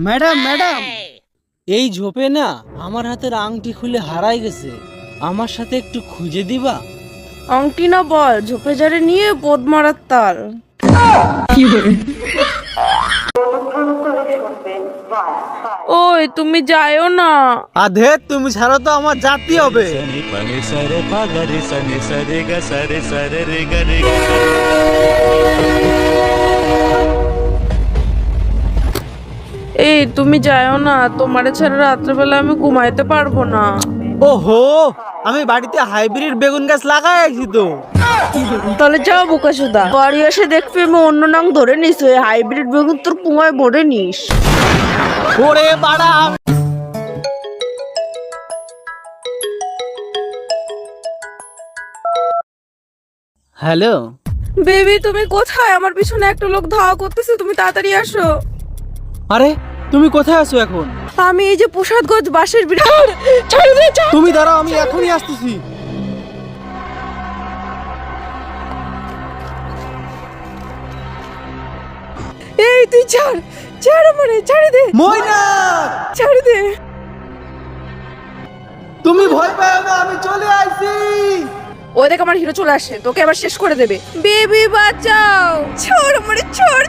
Madam madam, এই ঝোপে না আমার হাতের আংটি খুলে হারাই গেছে, আমার সাথে একটু খুঁজে দিবা? আংটি না বল, ঝোপে ঝাড়ে নিয়ে পোদ মারার তাল। ওই তুমি যাইও না। আধে তুমি ছাড়া তো আমার জাতি হবে। এই তুমি যাইও না, তোমারে ছাড়া রাত্রেবেলা আমি ঘুমাইতে পারবো না। ওহো, আমি বাড়িতে হাইব্রিড বেগুন গাছ লাগাই আছি তো। তাহলে যাও বোকাচোদা, বাড়ি এসে দেখবি আমি অন্য নাম ধরে নিস, ওই হাইব্রিড বেগুন তোর পুঙায় ভরে নিস। ওরে বাড়া। হ্যালো বেবি তুমি কোথায়? আমার পিছনে একটা লোক ধাওয়া করতেছে, তুমি তাড়াতাড়ি আসো। আরে তুমি কোথায় আছো এখন? আমি এই যে প্রসাদগঞ্জ বাসের তুমি দাঁড়াও, আমি এখনই আসতেছি। এই তুই ছাড় ছাড়, মানে ছাড়ে দে ময়না, ছাড়ে দে। তুমি ভয় পাও না, আমি চলে আইছি। ওই দেখ আমার হিরো চলে আসে, তোকে আবার শেষ করে দেবে। বেবি বাঁচাও, ছাড় মানে ছাড়।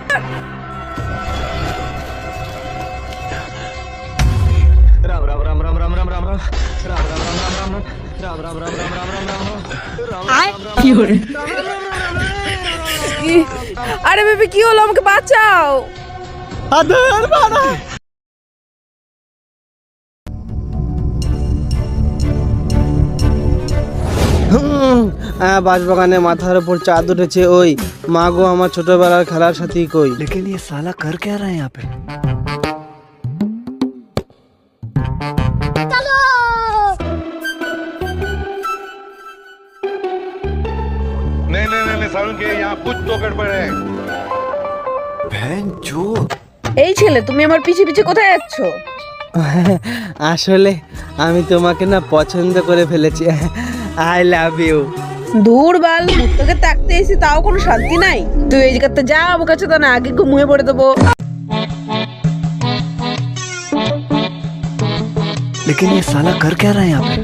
আরে বেবি কি হলো, আমাকে বাঁচাও। আদার বাড়া। বাঁশবাগানে মাথার উপর চাঁদ উঠেছে, ওই মা গো আমার ছোটবেলার খেলার সাথী কই। लेकिन ये साला कर क्या रहा है यहाँ पे? नहीं सारुण के यहाँ कुछ तो गड़बड़ है। बहन जो এই ছেলে, তুমি আমার পিছে পিছে কোথায় যাচ্ছ? আসলে আমি তোমাকে না পছন্দ করে ফেলেছি। I love you. দূর বাল, তোকে তাকতে এসি তাও কোনো শান্তি নাই। তুই এই জায়গাতে যা, আমার কাছে তো না, আগে ঘুমিয়ে পড়ে দেবো। लेकिन ये साला कर क्या रहा है यहाँ पे?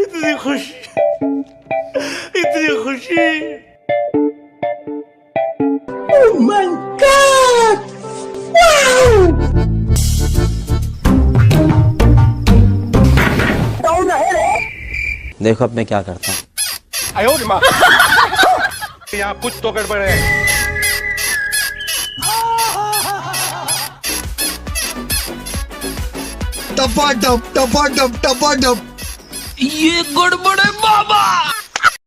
इतनी खुशी, इतनी खुशी। देखो अब मैं क्या करता हूँ। यहाँ कुछ तो गड़बड़ है। टपा टप टपा टप टपा टप। ये गड़बड़ है बाबा।